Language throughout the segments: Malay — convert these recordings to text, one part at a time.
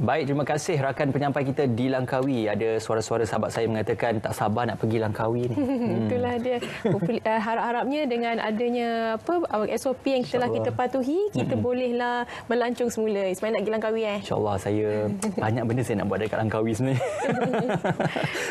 Baik, terima kasih rakan penyampai kita di Langkawi. Ada suara-suara sahabat saya mengatakan tak sabar nak pergi Langkawi ni. Itulah dia. Harap-harapnya dengan adanya SOP yang telah kita patuhi, kita bolehlah melancong semula. Ismail nak pergi Langkawi InsyaAllah, saya banyak benda saya nak buat dekat Langkawi sebenarnya.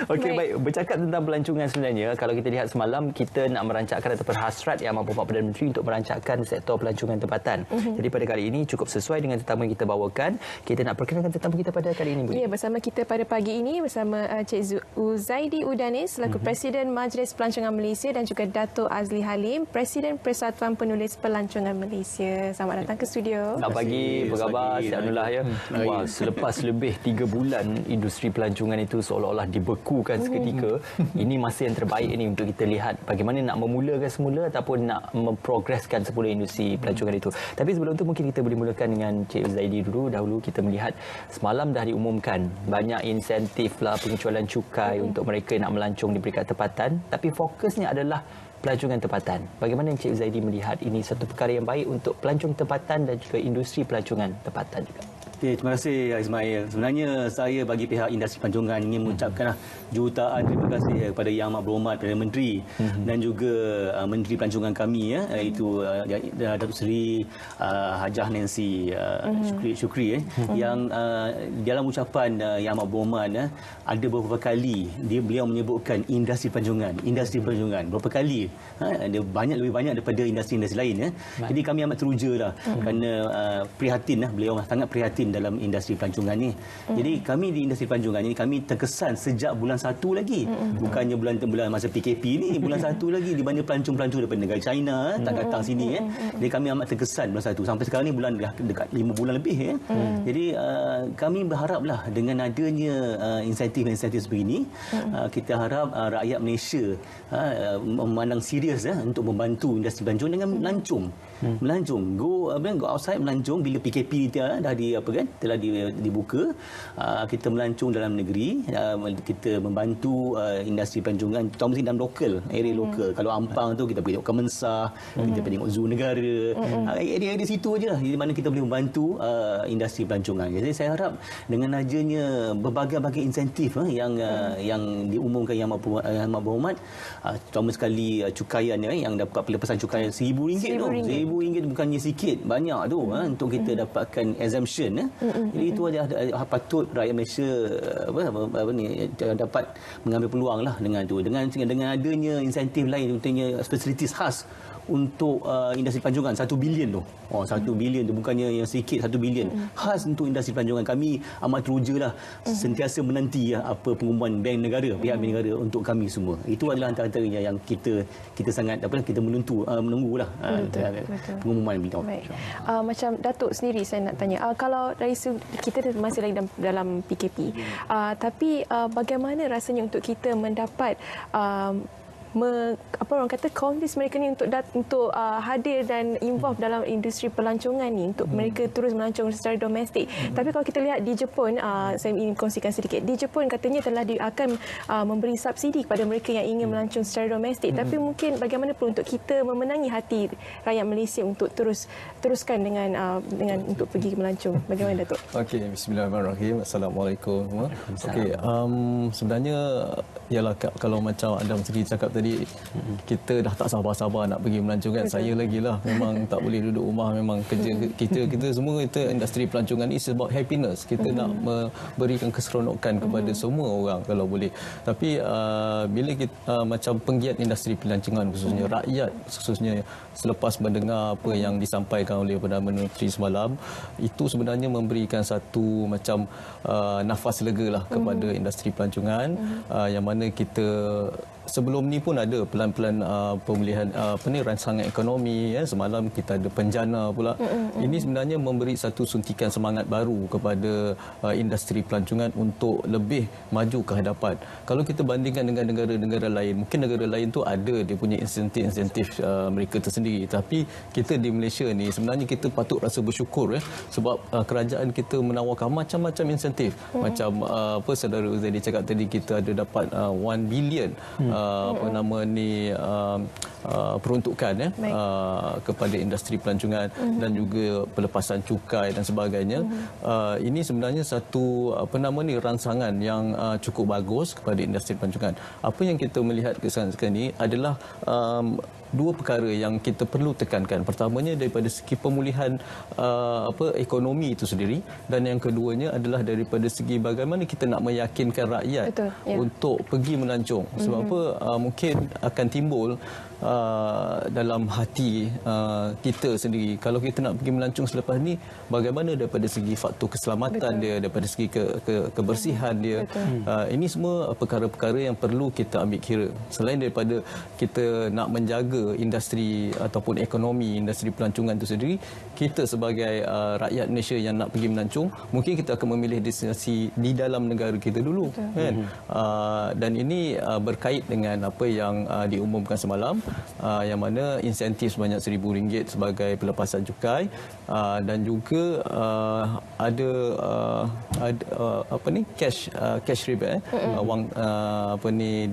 Okey, baik. Bercakap tentang pelancongan sebenarnya, kalau kita lihat semalam, kita nak merancangkan ataupun hasrat Yang Amat Berhormat Perdana Menteri untuk merancangkan sektor pelancongan tempatan. Jadi pada kali ini cukup sesuai dengan tetamu yang kita bawakan. Kita nak perkenalkan tetamu kita pada kali ini, Bu. Ya, bersama kita pada pagi ini bersama Cik Uzaidi Udanis selaku Presiden Majlis Pelancongan Malaysia dan juga Dato' Azli Halim, Presiden Persatuan Penulis Pelancongan Malaysia. Selamat datang ke studio. Selamat pagi, apa khabar? Sihat Alhamdulillah ya. Wah, selepas lebih 3 bulan industri pelancongan itu seolah-olah dibekukan seketika, ini masa yang terbaik ini untuk kita lihat bagaimana nak memulakan semula ataupun nak memprogreskan semula industri pelancongan itu. Tapi sebelum itu mungkin kita boleh mulakan dengan Cik Uzaidi dulu. Dahulu kita melihat semalam dah diumumkan banyak insentif lah, pengecualian cukai untuk mereka yang nak melancong di peringkat tempatan, tapi fokusnya adalah pelancongan tempatan. Bagaimana Encik Uzaidi melihat ini satu perkara yang baik untuk pelancong tempatan dan juga industri pelancongan tempatan juga? Okay, terima kasih Ismail. Sebenarnya saya bagi pihak industri pelancongan ingin mengucapkan jutaan terima kasih kepada Yang Amat Berhormat Perdana Menteri dan juga Menteri Pelancongan kami iaitu Datuk Seri Hajah Nancy Shukri yang dalam ucapan Yang Amat Berhormat ada beberapa kali beliau menyebutkan industri pelancongan berapa kali ada lebih banyak daripada industri-industri lain Jadi kami amat teruja kerana prihatin beliau sangat prihatin dalam industri pelancongan ni. Jadi kami di industri pelancongan ni kami terkesan sejak bulan 1 lagi. Bukannya bulan masa PKP ni, bulan 1 lagi di mana pelancong-pelancong daripada negara China tak datang sini Jadi kami amat terkesan bulan 1 sampai sekarang ni bulan dekat 5 bulan lebih Jadi kami berharaplah dengan adanya insentif-insentif sebegini kita harap rakyat Malaysia memandang serius untuk membantu industri pelancongan dengan melancong go outside melancong bila PKP dah telah dibuka kita melancong dalam negeri kita membantu industri pelancongan terutama dalam area lokal kalau Ampang tu kita pergi tengok Kemensah kita pergi tengok zoo negara area situ aja di mana kita boleh membantu industri pelancongan. Jadi saya harap dengan adanya berbagai-bagai insentif yang diumumkan Yang Amat Berhormat terutama sekali cukaian yang dapat pelepasan cukaian RM1,000 tu RM1,000 bukannya sikit banyak tu untuk kita dapatkan exemption Jadi itu adalah patut rakyat Malaysia dapat mengambil peluang dengan tu dengan adanya insentif lain contohnya facilities khas untuk industri pelancongan 1 bilion tu. 1 bilion tu bukannya yang sikit 1 bilion. Khas untuk industri pelancongan kami amat teruja sentiasa menanti apa pengumuman Bank Negara, pihak Bank Negara untuk kami semua. Itu adalah antara-antaranya yang kita sangat kita menunggulah pengumuman beliau. Macam Datuk sendiri saya nak tanya, kalau dari kita masih lagi dalam PKP. Tapi bagaimana rasanya untuk kita mendapat orang kata convince mereka ni untuk hadir dan involve dalam industri pelancongan ni untuk mereka terus melancong secara domestik. Tapi kalau kita lihat di Jepun, saya ingin kongsikan sedikit. Di Jepun katanya telah akan memberi subsidi kepada mereka yang ingin melancong secara domestik. Tapi mungkin bagaimana perlu untuk kita memenangi hati rakyat Malaysia untuk teruskan dengan untuk pergi melancong. Bagaimana Datuk? Okey, bismillahirrahmanirrahim. Assalamualaikum. Okey, sebenarnya ialah kalau macam Adam sendiri cakap tadi, kita dah tak sabar-sabar nak pergi melancong kan. Saya lagi lah memang tak boleh duduk rumah, memang kerja kita semua industri pelancongan ni sebab happiness. Kita nak memberikan keseronokan kepada semua orang kalau boleh. Tapi bila kita macam penggiat industri pelancongan khususnya selepas mendengar apa yang disampaikan oleh Perdana Menteri semalam, itu sebenarnya memberikan satu macam nafas lega lah kepada industri pelancongan yang mana kita sebelum ni pun ada pelan-pelan pemulihan rancangan ekonomi semalam kita ada penjana pula. Ini sebenarnya memberi satu suntikan semangat baru kepada industri pelancongan untuk lebih maju ke hadapan. Kalau kita bandingkan dengan negara-negara lain, mungkin negara lain tu ada dia punya insentif mereka tersendiri, tapi kita di Malaysia ni sebenarnya kita patut rasa bersyukur sebab kerajaan kita menawarkan macam-macam insentif. Macam saudara Uzaidi cakap tadi, kita ada dapat 1 bilion nama ni peruntukan kepada industri pelancongan dan juga pelepasan cukai dan sebagainya. Ini sebenarnya satu rangsangan yang cukup bagus kepada industri pelancongan. Apa yang kita melihat sekarang ni adalah dua perkara yang kita perlu tekankan. Pertamanya daripada segi pemulihan ekonomi itu sendiri, dan yang keduanya adalah daripada segi bagaimana kita nak meyakinkan rakyat untuk pergi melancong. Sebab apa, mungkin akan timbul dalam hati kita sendiri, kalau kita nak pergi melancong selepas ni, bagaimana daripada segi faktor keselamatan dia, daripada segi kebersihan dia. Ini semua perkara-perkara yang perlu kita ambil kira. Selain daripada kita nak menjaga industri ataupun ekonomi industri pelancongan itu sendiri, kita sebagai rakyat Malaysia yang nak pergi melancong, mungkin kita akan memilih destinasi di dalam negara kita dulu, kan? Dan ini berkait dengan apa yang diumumkan semalam, yang mana insentif sebanyak RM1,000 sebagai pelepasan cukai, dan juga ada cash rebate, wang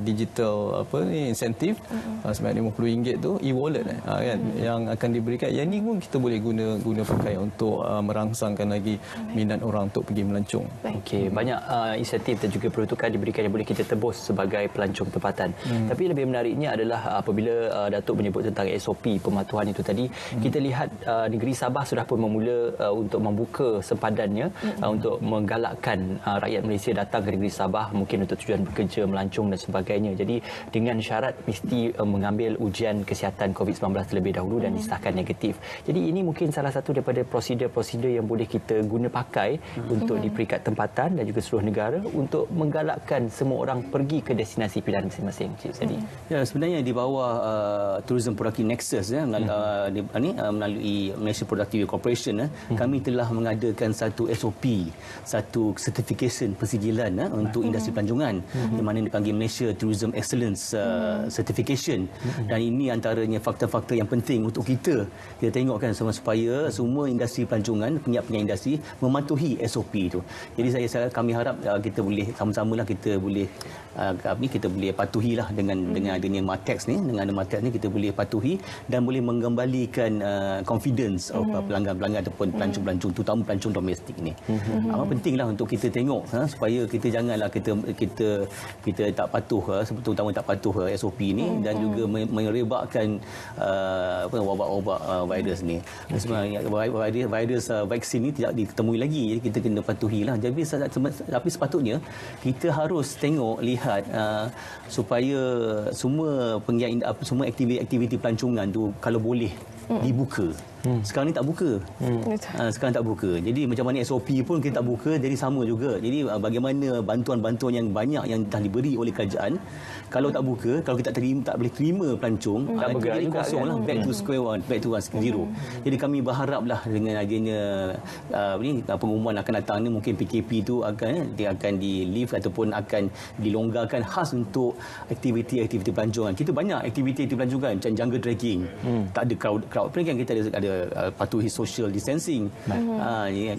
digital insentif sebanyak RM50 tu, e-wallet kan, yang akan diberikan. Yang ini pun kita boleh guna pakai untuk merangsangkan lagi minat orang untuk pergi melancong. Okey, banyak insentif dan juga peruntukan diberikan yang boleh kita tebus sebagai pelancong tempatan. Tapi lebih menariknya adalah apabila Datuk menyebut tentang SOP pematuhan itu tadi, kita lihat negeri Sabah sudah pun memula untuk membuka sempadannya untuk menggalakkan rakyat Malaysia datang ke negeri Sabah, mungkin untuk tujuan bekerja, melancong dan sebagainya. Jadi dengan syarat mesti mengambil ujian kesihatan COVID-19 terlebih dahulu dan disahkan negatif. Jadi ini mungkin salah satu daripada prosedur-prosedur yang boleh kita guna pakai untuk di peringkat tempatan dan juga seluruh negara untuk menggalakkan semua orang pergi ke destinasi pilihan masing-masing. Cik Zadi. Ya, sebenarnya di bawah Tourism Productive Nexus melalui Malaysia Productive Corporation, kami telah mengadakan satu SOP, satu certification persigilan untuk industri pelancongan, di mana dipanggil Malaysia Tourism Excellence Certification. Dan ini antaranya faktor-faktor yang penting untuk kita tengokkan supaya semua industri pelancongan, penyiap-penyiap industri mematuhi SOP itu. Jadi kami harap kita boleh sama-samalah kita boleh patuhilah dengan adanya MATEX ni. Dengan MATEX ni kita boleh patuhi dan boleh mengembalikan confidence pelanggan-pelanggan ataupun pelancong-pelancong, terutama pelancong domestik ni. Pentinglah untuk kita tengok supaya kita janganlah kita tak patuh, terutama tak patuh SOP ni, dan juga merebakkan wabak-wabak virus ni. Sebenarnya virus vaksin ni tidak ditemui lagi, jadi kita kena patuhilah. Tapi sepatutnya kita harus lihat supaya semua aktiviti pelancongan tu kalau boleh dibuka. Sekarang ni tak buka. Sekarang tak buka. Jadi macam mana SOP pun kita tak buka, jadi sama juga. Jadi bagaimana bantuan-bantuan yang banyak yang dah diberi oleh kerajaan, kalau tak buka, kalau kita tak boleh terima pelancong, jadi kosonglah, back to square one, back to zero. Jadi kami berharaplah dengan adanya pengumuman akan datang ni, mungkin PKP tu akan di lift ataupun akan dilonggarkan khas untuk aktiviti-aktiviti pelancongan. Kita banyak aktiviti pelancongan macam jungle trekking. Tak ada crowd play kan, kita ada patuhi social distancing.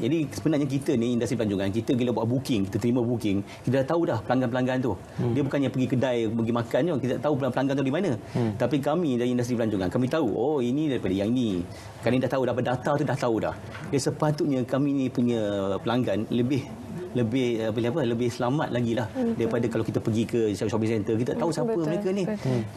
Jadi sebenarnya kita ni industri pelancongan, kita bila buat booking, kita terima booking, kita dah tahu dah pelanggan-pelanggan tu. Dia bukannya pergi kedai pergi makan je, kita tahu pelanggan tu di mana. Tapi kami dari industri pelancongan, kami tahu ini daripada yang ni. Kami dah tahu, dapat data tu dah tahu dah. Jadi sepatutnya kami ni punya pelanggan lebih selamat lagi lah daripada kalau kita pergi ke shopping center, kita tahu siapa mereka ni.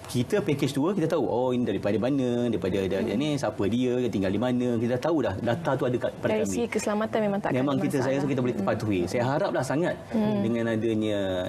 Kita package tour, kita tahu ini daripada mana, daripada ni siapa dia tinggal di mana, kita tahu dah, data tu ada pada kami. Dari segi keselamatan memang saya rasa kita boleh patuhi. Saya haraplah sangat dengan adanya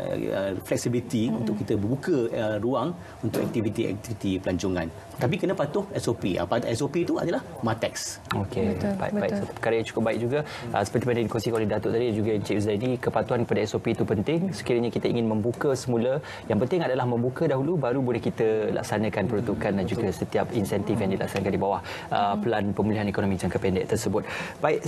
flexibility untuk kita buka ruang untuk aktiviti-aktiviti pelancongan. Tapi kena patuh SOP. SOP itu adalah MATEX. Okey, baik. Satu perkara yang cukup baik juga. Seperti mana dikongsikan oleh Datuk tadi, juga Encik Zaidi, kepatuhan kepada SOP itu penting. Sekiranya kita ingin membuka semula, yang penting adalah membuka dahulu, baru boleh kita laksanakan peruntukan dan juga setiap insentif yang dilaksanakan di bawah pelan pemulihan ekonomi jangka pendek tersebut. Baik.